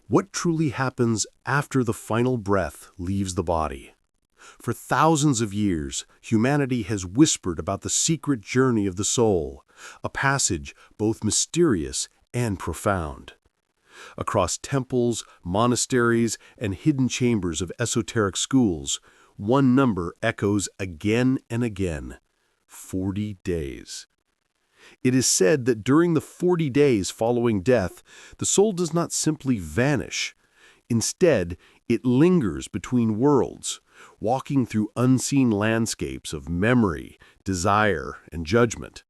What truly happens after the final breath leaves the body? For thousands of years, humanity has whispered about the secret journey of the soul, a passage both mysterious and profound. Across temples, monasteries, and hidden chambers of esoteric schools, one number echoes again and again: 40 days. It is said that during the 40 days following death, the soul does not simply vanish. Instead, it lingers between worlds, walking through unseen landscapes of memory, desire, and judgment.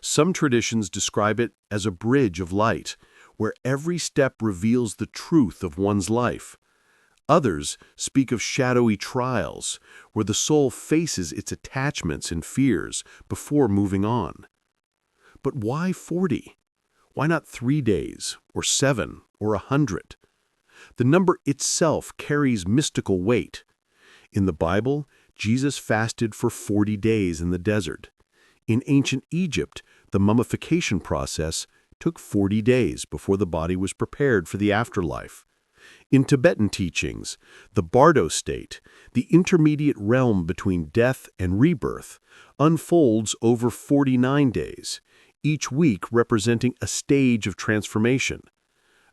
Some traditions describe it as a bridge of light, where every step reveals the truth of one's life. Others speak of shadowy trials, where the soul faces its attachments and fears before moving on. But why 40? Why not 3 days, or 7, or 100? The number itself carries mystical weight. In the Bible, Jesus fasted for 40 days in the desert. In ancient Egypt, the mummification process took 40 days before the body was prepared for the afterlife. In Tibetan teachings, the Bardo state, the intermediate realm between death and rebirth, unfolds over 49 days, each week representing a stage of transformation.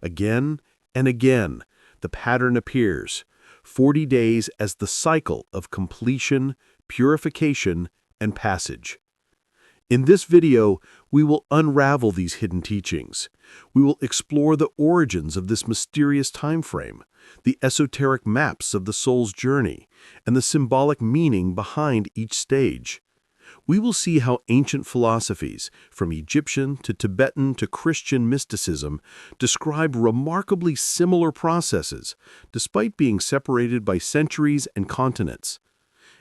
Again and again, the pattern appears: 40 days as the cycle of completion, purification, and passage. In this video, we will unravel these hidden teachings. We will explore the origins of this mysterious time frame, the esoteric maps of the soul's journey, and the symbolic meaning behind each stage. We will see how ancient philosophies, from Egyptian to Tibetan to Christian mysticism, describe remarkably similar processes, despite being separated by centuries and continents.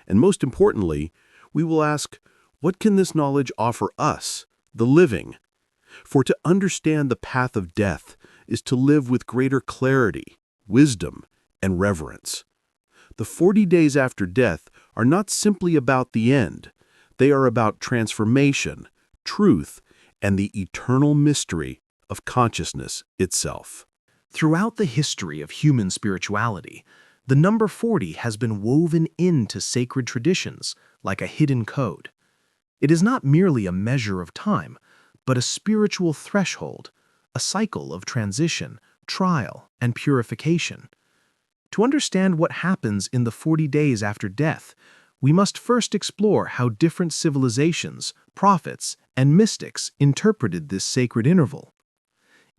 And most importantly, we will ask, what can this knowledge offer us, the living? For to understand the path of death is to live with greater clarity, wisdom, and reverence. The 40 days after death are not simply about the end. They are about transformation, truth, and the eternal mystery of consciousness itself. Throughout the history of human spirituality, the number 40 has been woven into sacred traditions like a hidden code. It is not merely a measure of time, but a spiritual threshold, a cycle of transition, trial, and purification. To understand what happens in the 40 days after death, we must first explore how different civilizations, prophets, and mystics interpreted this sacred interval.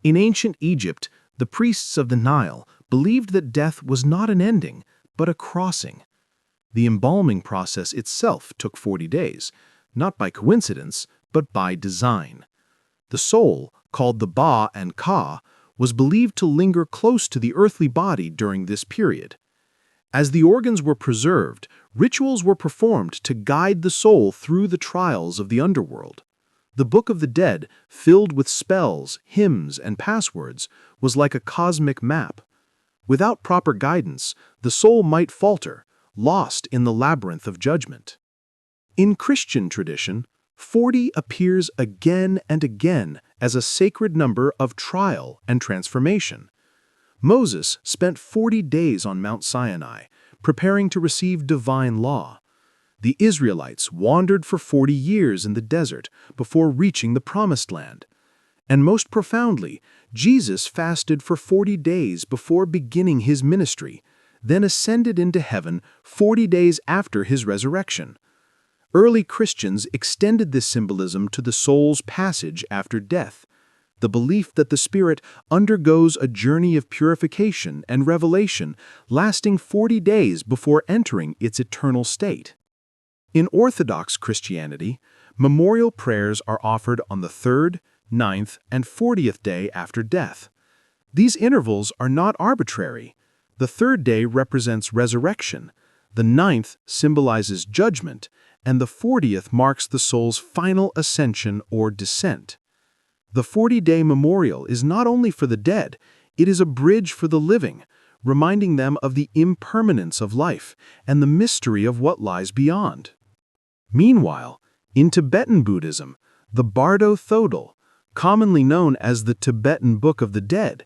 In ancient Egypt, the priests of the Nile believed that death was not an ending, but a crossing. The embalming process itself took 40 days, not by coincidence, but by design. The soul, called the Ba and Ka, was believed to linger close to the earthly body during this period. As the organs were preserved, rituals were performed to guide the soul through the trials of the underworld. The Book of the Dead, filled with spells, hymns, and passwords, was like a cosmic map. Without proper guidance, the soul might falter, lost in the labyrinth of judgment. In Christian tradition, 40 appears again and again as a sacred number of trial and transformation. Moses spent 40 days on Mount Sinai, preparing to receive divine law. The Israelites wandered for 40 years in the desert before reaching the Promised Land. And most profoundly, Jesus fasted for 40 days before beginning his ministry, then ascended into heaven 40 days after his resurrection. Early Christians extended this symbolism to the soul's passage after death, the belief that the spirit undergoes a journey of purification and revelation lasting 40 days before entering its eternal state. In Orthodox Christianity, memorial prayers are offered on the 3rd, 9th, and 40th day after death. These intervals are not arbitrary. The 3rd day represents resurrection, the 9th symbolizes judgment, and the 40th marks the soul's final ascension or descent. The 40-day memorial is not only for the dead, it is a bridge for the living, reminding them of the impermanence of life and the mystery of what lies beyond. Meanwhile, in Tibetan Buddhism, the Bardo Thodol, commonly known as the Tibetan Book of the Dead,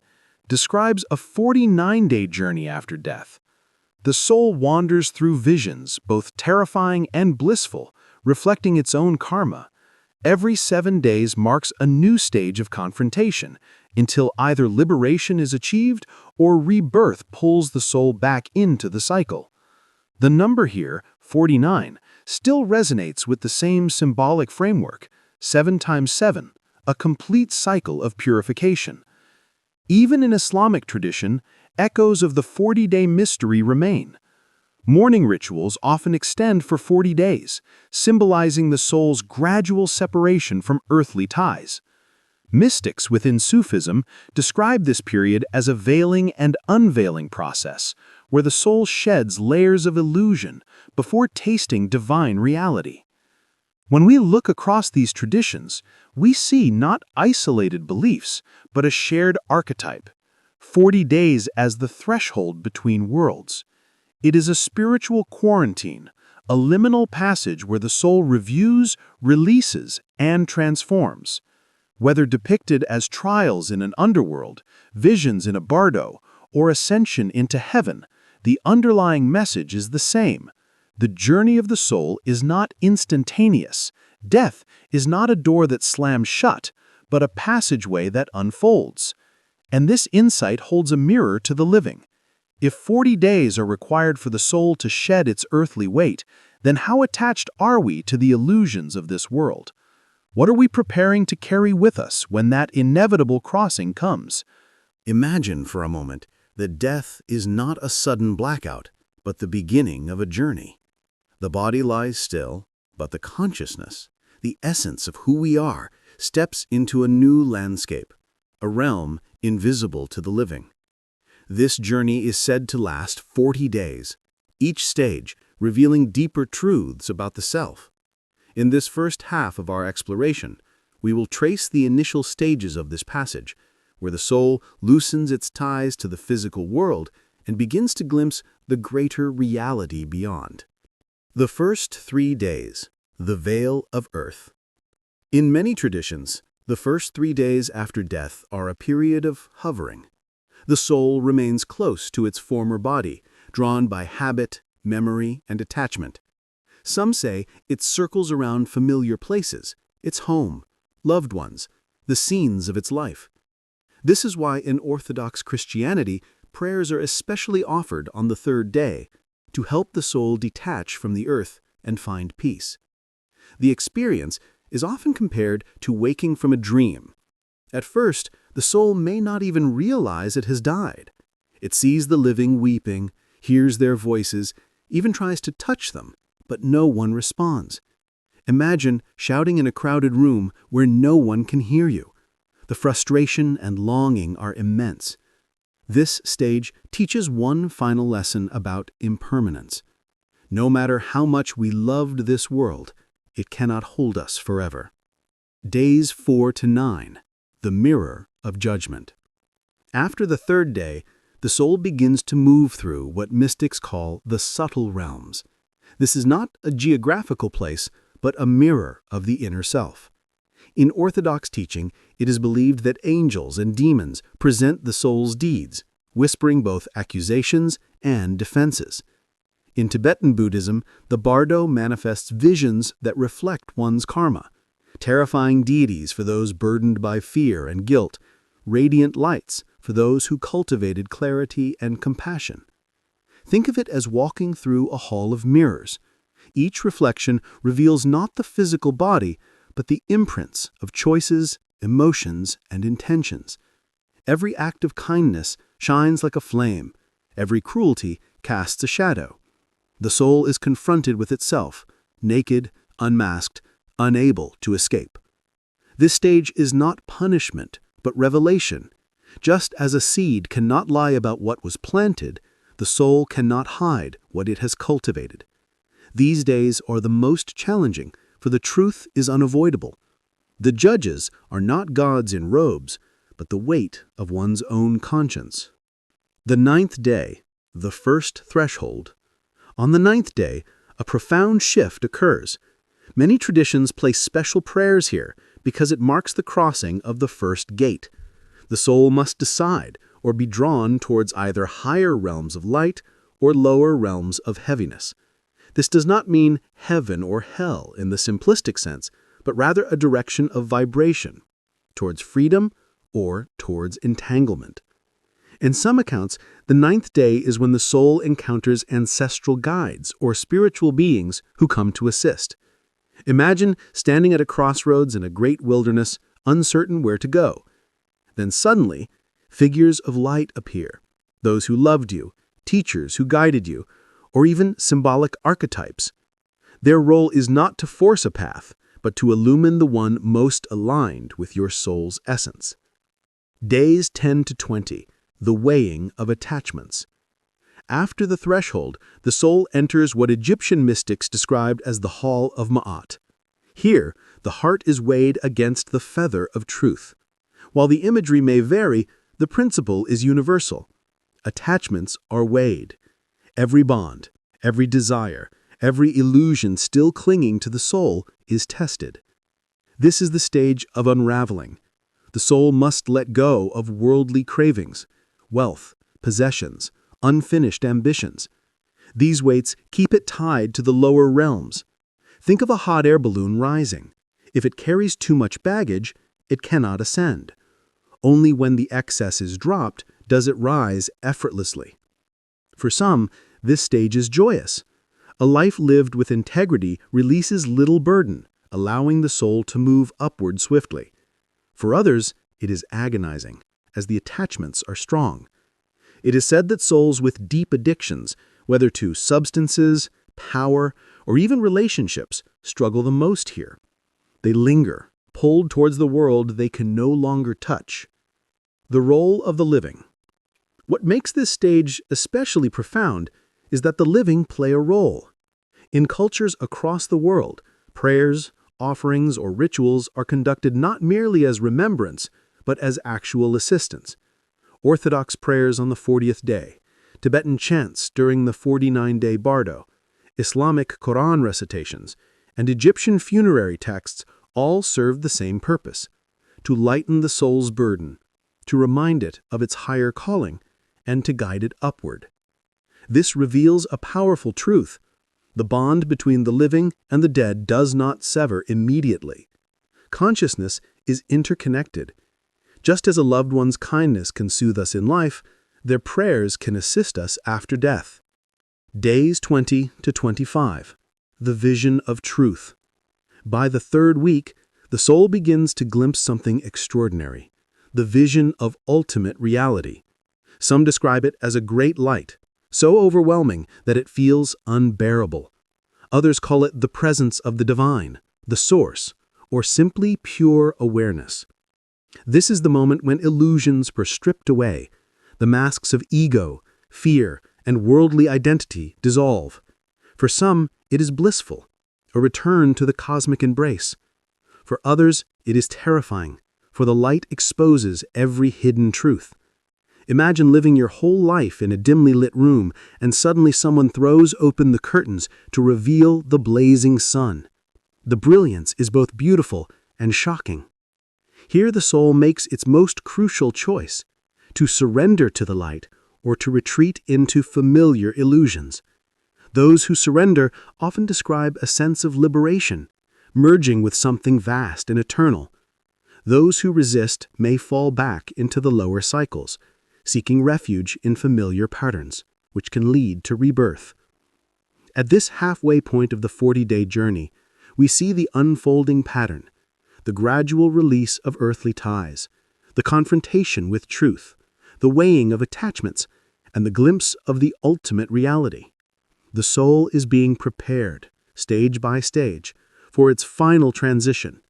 describes a 49-day journey after death. The soul wanders through visions, both terrifying and blissful, reflecting its own karma. Every 7 days marks a new stage of confrontation, until either liberation is achieved or rebirth pulls the soul back into the cycle. The number here, 49, still resonates with the same symbolic framework, 7 times 7, a complete cycle of purification. Even in Islamic tradition, echoes of the 40-day mystery remain. Mourning rituals often extend for 40 days, symbolizing the soul's gradual separation from earthly ties. Mystics within Sufism describe this period as a veiling and unveiling process, where the soul sheds layers of illusion before tasting divine reality. When we look across these traditions, we see not isolated beliefs, but a shared archetype. 40 days as the threshold between worlds. It is a spiritual quarantine, a liminal passage where the soul reviews, releases, and transforms. Whether depicted as trials in an underworld, visions in a bardo, or ascension into heaven, the underlying message is the same. The journey of the soul is not instantaneous. Death is not a door that slams shut, but a passageway that unfolds. And this insight holds a mirror to the living. If 40 days are required for the soul to shed its earthly weight, then how attached are we to the illusions of this world? What are we preparing to carry with us when that inevitable crossing comes? Imagine for a moment that death is not a sudden blackout, but the beginning of a journey. The body lies still, but the consciousness, the essence of who we are, steps into a new landscape, a realm invisible to the living. This journey is said to last 40 days, each stage revealing deeper truths about the self. In this first half of our exploration, we will trace the initial stages of this passage, where the soul loosens its ties to the physical world and begins to glimpse the greater reality beyond. The first 3 days, the veil of earth. In many traditions, the first 3 days after death are a period of hovering. The soul remains close to its former body, drawn by habit, memory, and attachment. Some say it circles around familiar places, its home, loved ones, the scenes of its life. This is why in Orthodox Christianity, prayers are especially offered on the 3rd day, to help the soul detach from the earth and find peace. The experience is often compared to waking from a dream. At first, the soul may not even realize it has died. It sees the living weeping, hears their voices, even tries to touch them, but no one responds. Imagine shouting in a crowded room where no one can hear you. The frustration and longing are immense. This stage teaches one final lesson about impermanence. No matter how much we loved this world, it cannot hold us forever. Days 4 to 9, the mirror of judgment. After the 3rd day, the soul begins to move through what mystics call the subtle realms. This is not a geographical place, but a mirror of the inner self. In Orthodox teaching, it is believed that angels and demons present the soul's deeds, whispering both accusations and defenses. In Tibetan Buddhism, the bardo manifests visions that reflect one's karma, terrifying deities for those burdened by fear and guilt, radiant lights for those who cultivated clarity and compassion. Think of it as walking through a hall of mirrors. Each reflection reveals not the physical body, but the imprints of choices, emotions, and intentions. Every act of kindness shines like a flame. Every cruelty casts a shadow. The soul is confronted with itself, naked, unmasked, unable to escape. This stage is not punishment, but revelation. Just as a seed cannot lie about what was planted, the soul cannot hide what it has cultivated. These days are the most challenging, for the truth is unavoidable. The judges are not gods in robes, but the weight of one's own conscience. The 9th day, the first threshold. On the 9th day, a profound shift occurs. Many traditions place special prayers here because it marks the crossing of the first gate. The soul must decide or be drawn towards either higher realms of light or lower realms of heaviness. This does not mean heaven or hell in the simplistic sense, but rather a direction of vibration, towards freedom or towards entanglement. In some accounts, the 9th day is when the soul encounters ancestral guides or spiritual beings who come to assist. Imagine standing at a crossroads in a great wilderness, uncertain where to go. Then suddenly, figures of light appear, those who loved you, teachers who guided you, or even symbolic archetypes. Their role is not to force a path, but to illumine the one most aligned with your soul's essence. Days 10 to 20, the weighing of attachments. After the threshold, the soul enters what Egyptian mystics described as the Hall of Ma'at. Here, the heart is weighed against the feather of truth. While the imagery may vary, the principle is universal. Attachments are weighed. Every bond, every desire, every illusion still clinging to the soul is tested. This is the stage of unraveling. The soul must let go of worldly cravings, wealth, possessions, unfinished ambitions. These weights keep it tied to the lower realms. Think of a hot air balloon rising. If it carries too much baggage, it cannot ascend. Only when the excess is dropped does it rise effortlessly. For some, this stage is joyous. A life lived with integrity releases little burden, allowing the soul to move upward swiftly. For others, it is agonizing, as the attachments are strong. It is said that souls with deep addictions, whether to substances, power, or even relationships, struggle the most here. They linger, pulled towards the world they can no longer touch. The role of the living. What makes this stage especially profound is that the living play a role. In cultures across the world, prayers, offerings, or rituals are conducted not merely as remembrance, but as actual assistance. Orthodox prayers on the 40th day, Tibetan chants during the 49-day bardo, Islamic Quran recitations, and Egyptian funerary texts all serve the same purpose: to lighten the soul's burden, to remind it of its higher calling, and to guide it upward. This reveals a powerful truth. The bond between the living and the dead does not sever immediately. Consciousness is interconnected. Just as a loved one's kindness can soothe us in life, their prayers can assist us after death. Days 20 to 25. The vision of truth. By the 3rd week, the soul begins to glimpse something extraordinary, the vision of ultimate reality. Some describe it as a great light, so overwhelming that it feels unbearable. Others call it the presence of the divine, the source, or simply pure awareness. This is the moment when illusions are stripped away, the masks of ego, fear, and worldly identity dissolve. For some, it is blissful, a return to the cosmic embrace. For others, it is terrifying, for the light exposes every hidden truth. Imagine living your whole life in a dimly lit room, and suddenly someone throws open the curtains to reveal the blazing sun. The brilliance is both beautiful and shocking. Here the soul makes its most crucial choice: to surrender to the light or to retreat into familiar illusions. Those who surrender often describe a sense of liberation, merging with something vast and eternal. Those who resist may fall back into the lower cycles, seeking refuge in familiar patterns, which can lead to rebirth. At this halfway point of the 40-day journey, we see the unfolding pattern: the gradual release of earthly ties, the confrontation with truth, the weighing of attachments, and the glimpse of the ultimate reality. The soul is being prepared, stage by stage, for its final transition.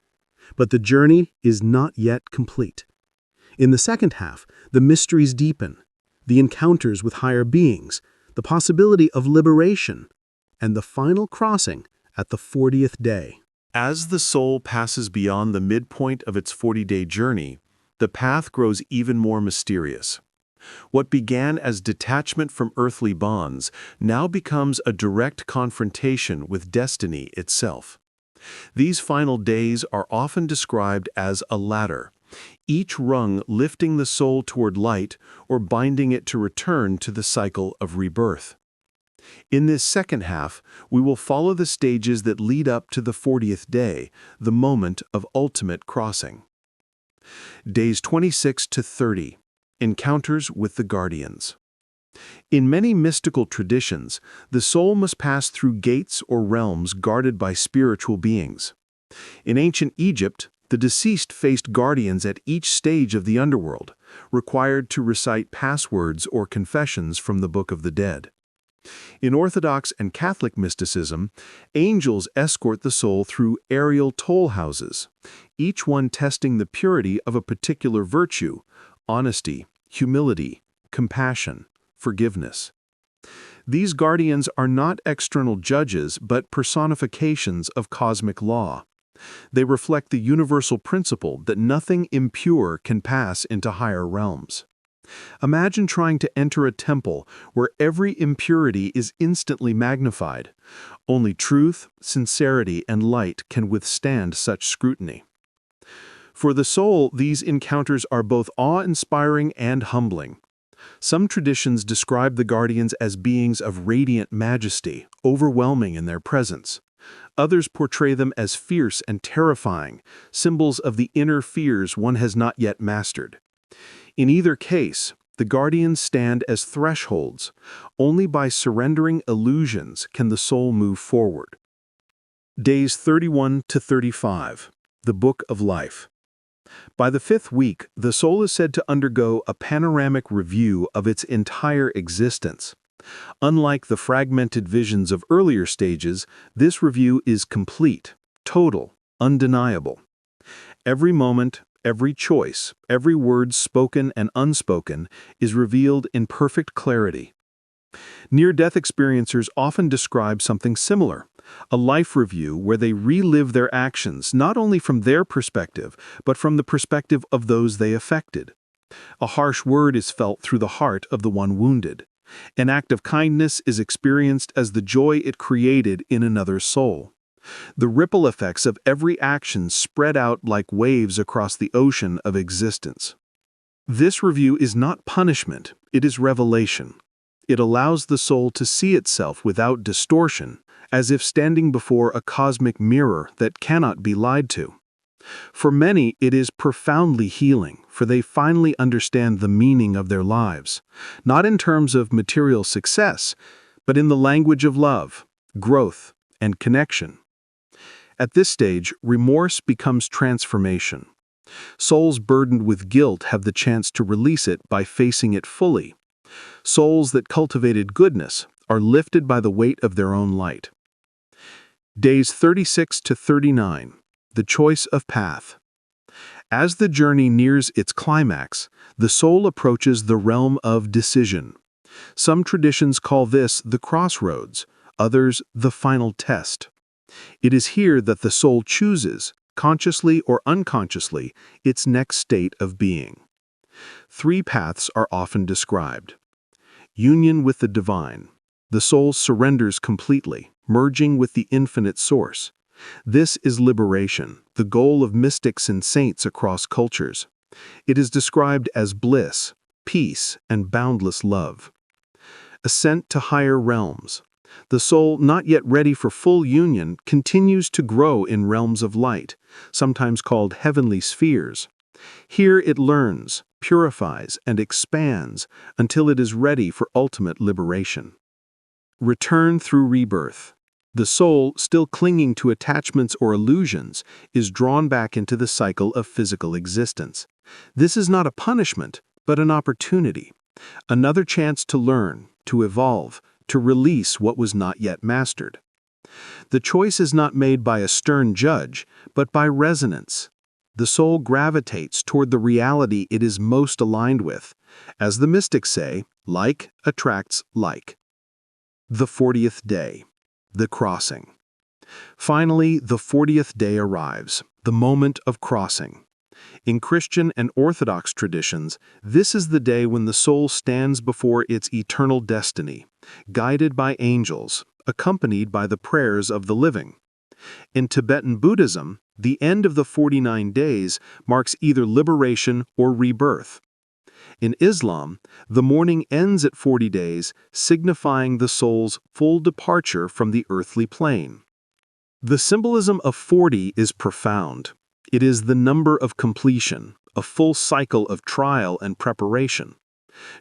But the journey is not yet complete. In the second half, the mysteries deepen, the encounters with higher beings, the possibility of liberation, and the final crossing at the 40th day. As the soul passes beyond the midpoint of its 40-day journey, the path grows even more mysterious. What began as detachment from earthly bonds now becomes a direct confrontation with destiny itself. These final days are often described as a ladder. each rung lifting the soul toward light or binding it to return to the cycle of rebirth. In this second half, we will follow the stages that lead up to the 40th day, the moment of ultimate crossing. Days 26 to 30. Encounters with the Guardians. In many mystical traditions, the soul must pass through gates or realms guarded by spiritual beings. In ancient Egypt, the deceased faced guardians at each stage of the underworld, required to recite passwords or confessions from the Book of the Dead. In Orthodox and Catholic mysticism, angels escort the soul through aerial toll houses, each one testing the purity of a particular virtue: honesty, humility, compassion, forgiveness. These guardians are not external judges, but personifications of cosmic law. They reflect the universal principle that nothing impure can pass into higher realms. Imagine trying to enter a temple where every impurity is instantly magnified. Only truth, sincerity, and light can withstand such scrutiny. For the soul, these encounters are both awe-inspiring and humbling. Some traditions describe the guardians as beings of radiant majesty, overwhelming in their presence. Others portray them as fierce and terrifying, symbols of the inner fears one has not yet mastered. In either case, the guardians stand as thresholds. Only by surrendering illusions can the soul move forward. Days 31 to 35. The Book of Life. By the 5th week, the soul is said to undergo a panoramic review of its entire existence. Unlike the fragmented visions of earlier stages, this review is complete, total, undeniable. Every moment, every choice, every word spoken and unspoken is revealed in perfect clarity. Near-death experiencers often describe something similar, a life review where they relive their actions not only from their perspective, but from the perspective of those they affected. A harsh word is felt through the heart of the one wounded. An act of kindness is experienced as the joy it created in another's soul. The ripple effects of every action spread out like waves across the ocean of existence. This review is not punishment, it is revelation. It allows the soul to see itself without distortion, as if standing before a cosmic mirror that cannot be lied to. For many, it is profoundly healing, for they finally understand the meaning of their lives, not in terms of material success, but in the language of love, growth, and connection. At this stage, remorse becomes transformation. Souls burdened with guilt have the chance to release it by facing it fully. Souls that cultivated goodness are lifted by the weight of their own light. Days 36 to 39. The choice of path. As the journey nears its climax, the soul approaches the realm of decision. Some traditions call this the crossroads, others the final test. It is here that the soul chooses, consciously or unconsciously, its next state of being. 3 paths are often described. Union with the divine. The soul surrenders completely, merging with the infinite source. This is liberation, the goal of mystics and saints across cultures. It is described as bliss, peace, and boundless love. Ascent to higher realms. The soul, not yet ready for full union, continues to grow in realms of light, sometimes called heavenly spheres. Here it learns, purifies, and expands until it is ready for ultimate liberation. Return through rebirth. The soul, still clinging to attachments or illusions, is drawn back into the cycle of physical existence. This is not a punishment, but an opportunity. Another chance to learn, to evolve, to release what was not yet mastered. The choice is not made by a stern judge, but by resonance. The soul gravitates toward the reality it is most aligned with. As the mystics say, like attracts like. The 40th day. The crossing. Finally, the 40th day arrives, the moment of crossing. In Christian and Orthodox traditions, this is the day when the soul stands before its eternal destiny, guided by angels, accompanied by the prayers of the living. In Tibetan Buddhism, The end of the 49 days marks either liberation or rebirth. In Islam, the mourning ends at 40 days, signifying the soul's full departure from the earthly plane. The symbolism of 40 is profound. It is the number of completion, a full cycle of trial and preparation.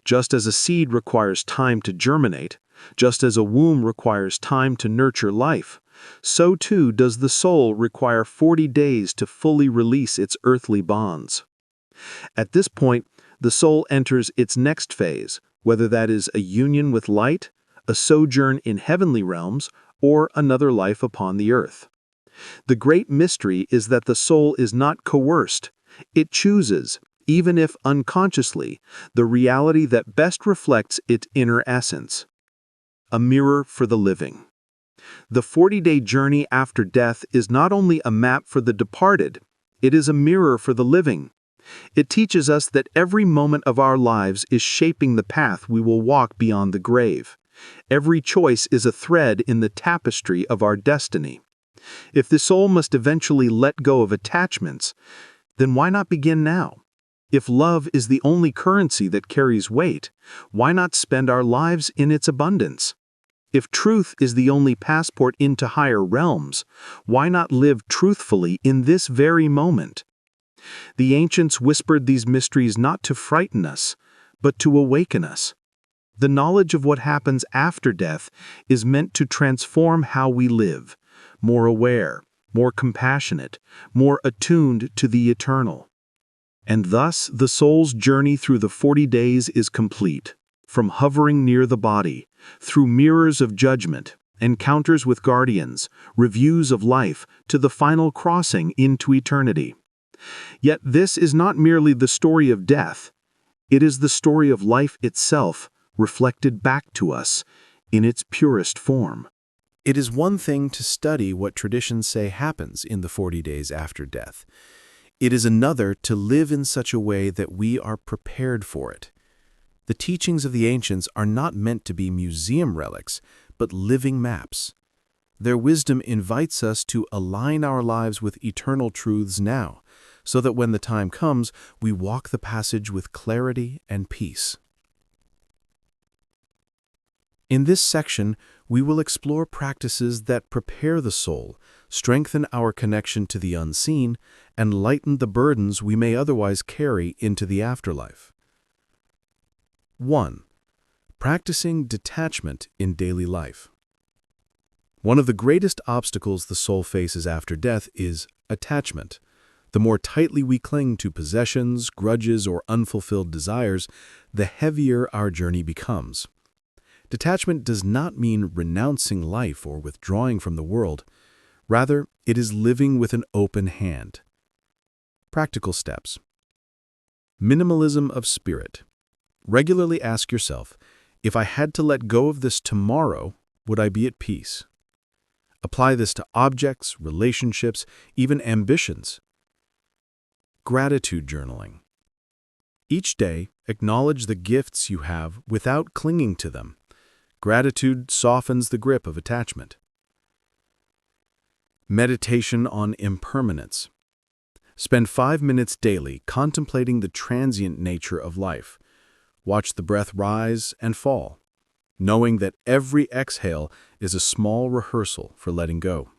Just as a seed requires time to germinate, just as a womb requires time to nurture life, so too does the soul require 40 days to fully release its earthly bonds. At this point, the soul enters its next phase, whether that is a union with light, a sojourn in heavenly realms, or another life upon the earth. The great mystery is that the soul is not coerced. It chooses, even if unconsciously, the reality that best reflects its inner essence. A mirror for the living. The 40-day journey after death is not only a map for the departed, it is a mirror for the living. It teaches us that every moment of our lives is shaping the path we will walk beyond the grave. Every choice is a thread in the tapestry of our destiny. If the soul must eventually let go of attachments, then why not begin now? If love is the only currency that carries weight, why not spend our lives in its abundance? If truth is the only passport into higher realms, why not live truthfully in this very moment? The ancients whispered these mysteries not to frighten us, but to awaken us. The knowledge of what happens after death is meant to transform how we live, more aware, more compassionate, more attuned to the eternal. And thus the soul's journey through the 40 days is complete. From hovering near the body, through mirrors of judgment, encounters with guardians, reviews of life, to the final crossing into eternity. Yet this is not merely the story of death. It is the story of life itself, reflected back to us in its purest form. It is one thing to study what traditions say happens in the 40 days after death. It is another to live in such a way that we are prepared for it. The teachings of the ancients are not meant to be museum relics, but living maps. Their wisdom invites us to align our lives with eternal truths now, so that when the time comes, we walk the passage with clarity and peace. In this section, we will explore practices that prepare the soul, strengthen our connection to the unseen, and lighten the burdens we may otherwise carry into the afterlife. 1. Practicing detachment in daily life. One of the greatest obstacles the soul faces after death is attachment. The more tightly we cling to possessions, grudges, or unfulfilled desires, the heavier our journey becomes. Detachment does not mean renouncing life or withdrawing from the world. Rather, it is living with an open hand. Practical steps. Minimalism of spirit. Regularly ask yourself, if I had to let go of this tomorrow, would I be at peace? Apply this to objects, relationships, even ambitions. Gratitude journaling. Each day, acknowledge the gifts you have without clinging to them. Gratitude softens the grip of attachment. Meditation on impermanence. Spend 5 minutes daily contemplating the transient nature of life. Watch the breath rise and fall, knowing that every exhale is a small rehearsal for letting go.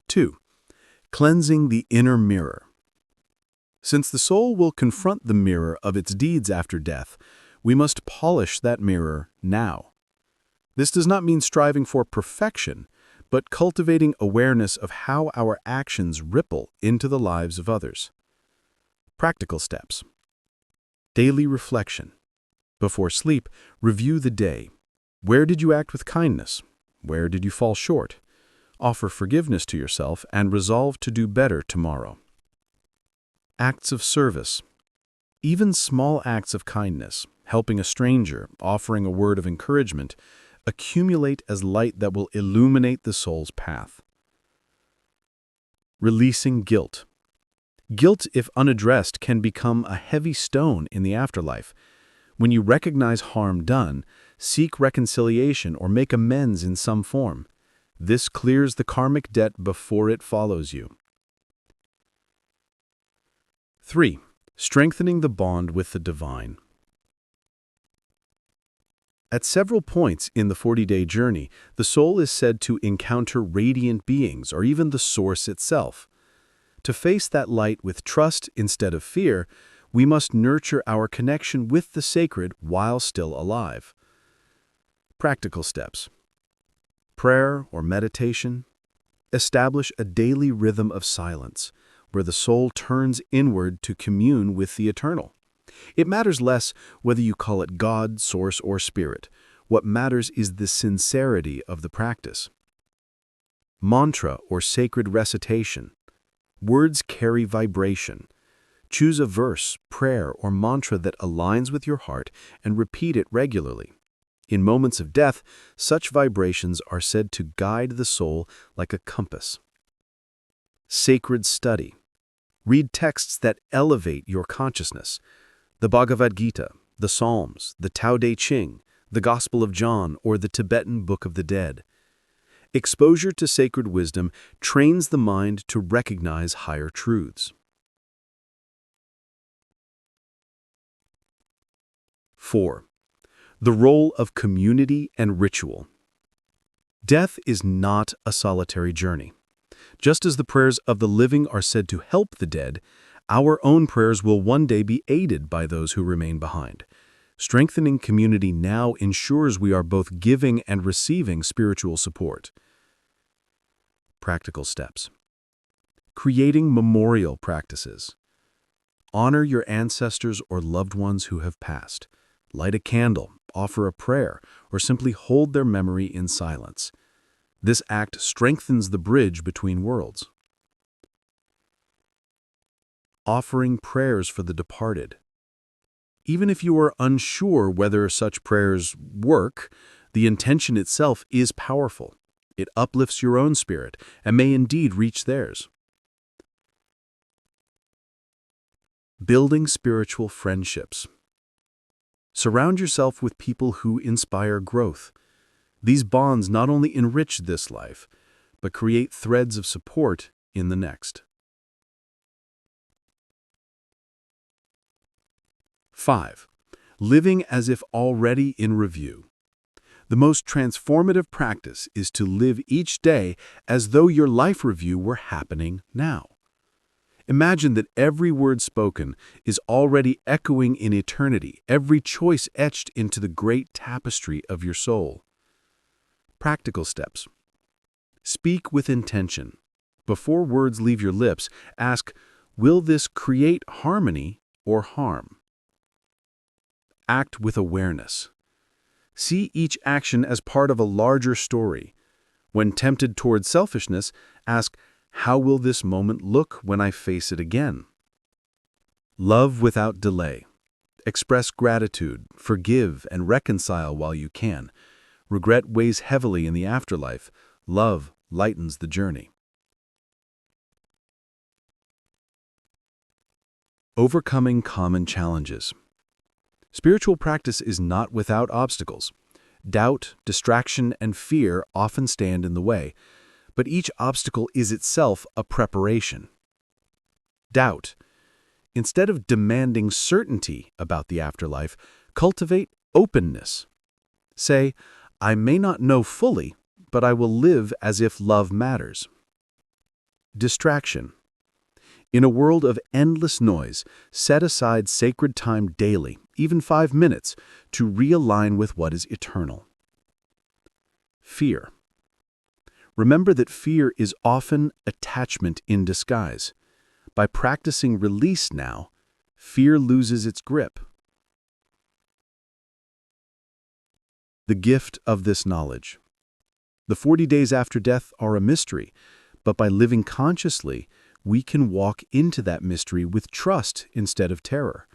2. Cleansing the inner mirror. Since the soul will confront the mirror of its deeds after death, we must polish that mirror now. This does not mean striving for perfection, but cultivating awareness of how our actions ripple into the lives of others. Practical steps. Daily reflection. Before sleep, review the day. Where did you act with kindness? Where did you fall short? Offer forgiveness to yourself and resolve to do better tomorrow. Acts of service. Even small acts of kindness, helping a stranger, offering a word of encouragement, accumulate as light that will illuminate the soul's path. Releasing guilt. Guilt, if unaddressed, can become a heavy stone in the afterlife. When you recognize harm done, seek reconciliation or make amends in some form. This clears the karmic debt before it follows you. 3. Strengthening the bond with the divine. At several points in the 40-day journey, the soul is said to encounter radiant beings or even the source itself. To face that light with trust instead of fear, we must nurture our connection with the sacred while still alive. Practical steps. Prayer or meditation. Establish a daily rhythm of silence, where the soul turns inward to commune with the eternal. It matters less whether you call it God, Source, or Spirit. What matters is the sincerity of the practice. Mantra or sacred recitation. Words carry vibration. Choose a verse, prayer, or mantra that aligns with your heart and repeat it regularly. In moments of death, such vibrations are said to guide the soul like a compass. Sacred study. Read texts that elevate your consciousness. The Bhagavad Gita, the Psalms, the Tao Te Ching, the Gospel of John, or the Tibetan Book of the Dead. Exposure to sacred wisdom trains the mind to recognize higher truths. 4. The role of community and ritual. Death is not a solitary journey. Just as the prayers of the living are said to help the dead, our own prayers will one day be aided by those who remain behind. Strengthening community now ensures we are both giving and receiving spiritual support. Practical steps. Creating memorial practices. Honor your ancestors or loved ones who have passed. Light a candle, offer a prayer, or simply hold their memory in silence. This act strengthens the bridge between worlds. Offering prayers for the departed. Even if you are unsure whether such prayers work, the intention itself is powerful. It uplifts your own spirit and may indeed reach theirs. Building spiritual friendships. Surround yourself with people who inspire growth. These bonds not only enrich this life, but create threads of support in the next. 5. Living as if already in review. The most transformative practice is to live each day as though your life review were happening now. Imagine that every word spoken is already echoing in eternity, every choice etched into the great tapestry of your soul. Practical steps. Speak with intention. Before words leave your lips, ask, will this create harmony or harm? Act with awareness. See each action as part of a larger story. When tempted toward selfishness, ask, how will this moment look when I face it again? Love without delay. Express gratitude, forgive, and reconcile while you can. Regret weighs heavily in the afterlife. Love lightens the journey. Overcoming common challenges. Spiritual practice is not without obstacles. Doubt, distraction, and fear often stand in the way, but each obstacle is itself a preparation. Doubt. Instead of demanding certainty about the afterlife, cultivate openness. Say, I may not know fully, but I will live as if love matters. Distraction. In a world of endless noise, set aside sacred time daily, even 5 minutes, to realign with what is eternal. Fear. Remember that fear is often attachment in disguise. By practicing release now, fear loses its grip. The gift of this knowledge. The 40 days after death are a mystery, but by living consciously, we can walk into that mystery with trust instead of terror.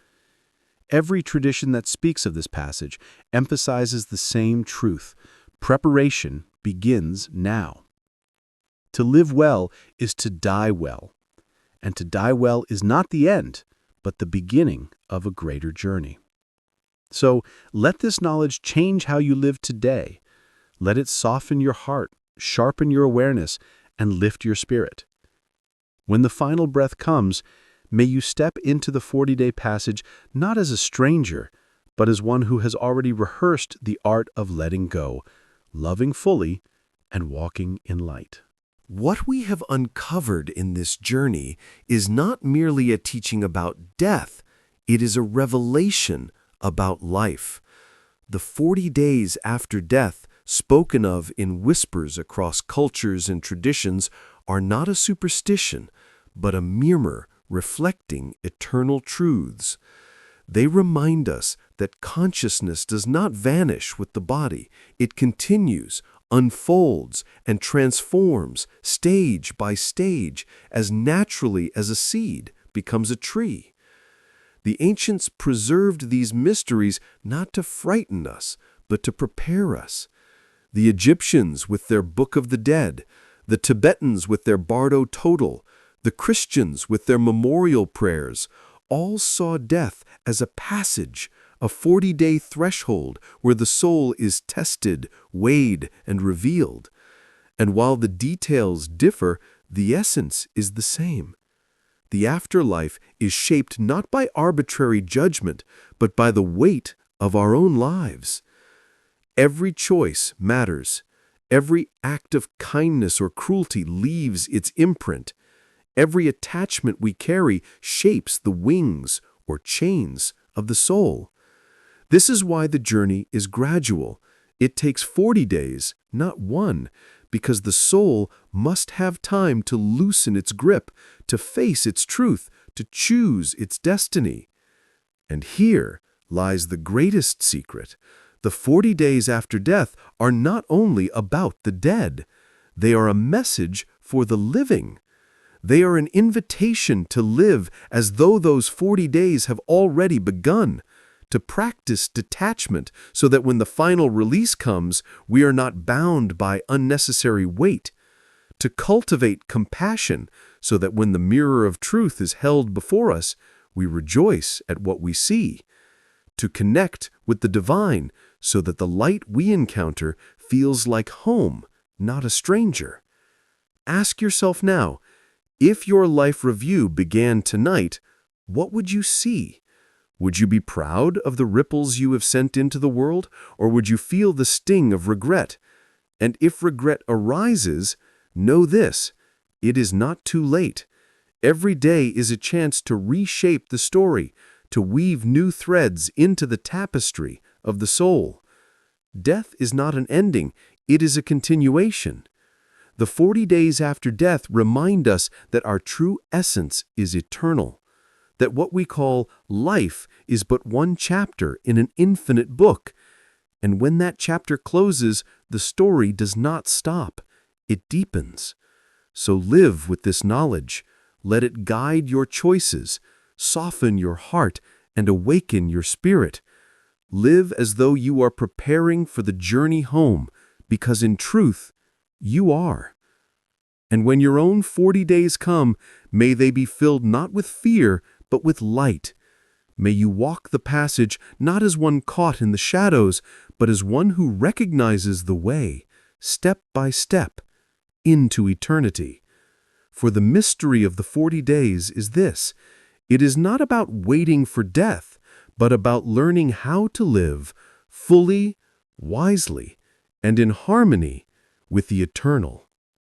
Every tradition that speaks of this passage emphasizes the same truth. Preparation begins now. To live well is to die well, and to die well is not the end, but the beginning of a greater journey. So let this knowledge change how you live today. Let it soften your heart, sharpen your awareness, and lift your spirit. When the final breath comes, may you step into the 40-day passage not as a stranger, but as one who has already rehearsed the art of letting go, loving fully, and walking in light. What we have uncovered in this journey is not merely a teaching about death, it is a revelation about life. The 40 days after death, spoken of in whispers across cultures and traditions, are not a superstition, but a mirror reflecting eternal truths. They remind us that consciousness does not vanish with the body. It continues, unfolds, and transforms stage by stage as naturally as a seed becomes a tree. The ancients preserved these mysteries not to frighten us, but to prepare us. The Egyptians with their Book of the Dead, the Tibetans with their Bardo Total, the Christians with their memorial prayers, all saw death as a passage, a 40-day threshold where the soul is tested, weighed, and revealed. And while the details differ, the essence is the same. The afterlife is shaped not by arbitrary judgment, but by the weight of our own lives. Every choice matters. Every act of kindness or cruelty leaves its imprint. Every attachment we carry shapes the wings or chains of the soul. This is why the journey is gradual. It takes 40 days, not one, because the soul must have time to loosen its grip, to face its truth, to choose its destiny. And here lies the greatest secret. The 40 days after death are not only about the dead. They are a message for the living. They are an invitation to live as though those 40 days have already begun, to practice detachment so that when the final release comes, we are not bound by unnecessary weight, to cultivate compassion so that when the mirror of truth is held before us, we rejoice at what we see, to connect with the divine so that the light we encounter feels like home, not a stranger. Ask yourself now, if your life review began tonight, what would you see? Would you be proud of the ripples you have sent into the world, or would you feel the sting of regret? And if regret arises, know this, it is not too late. Every day is a chance to reshape the story, to weave new threads into the tapestry of the soul. Death is not an ending, it is a continuation. The 40 days after death remind us that our true essence is eternal, that what we call life is but one chapter in an infinite book. And when that chapter closes, the story does not stop, it deepens. So live with this knowledge. Let it guide your choices, soften your heart, and awaken your spirit. Live as though you are preparing for the journey home, because in truth, you are. And when your own 40 days come, may they be filled not with fear, but with light. May you walk the passage not as one caught in the shadows, but as one who recognizes the way, step by step, into eternity. For the mystery of the 40 days is this: it is not about waiting for death, but about learning how to live fully, wisely, and in harmony with the eternal.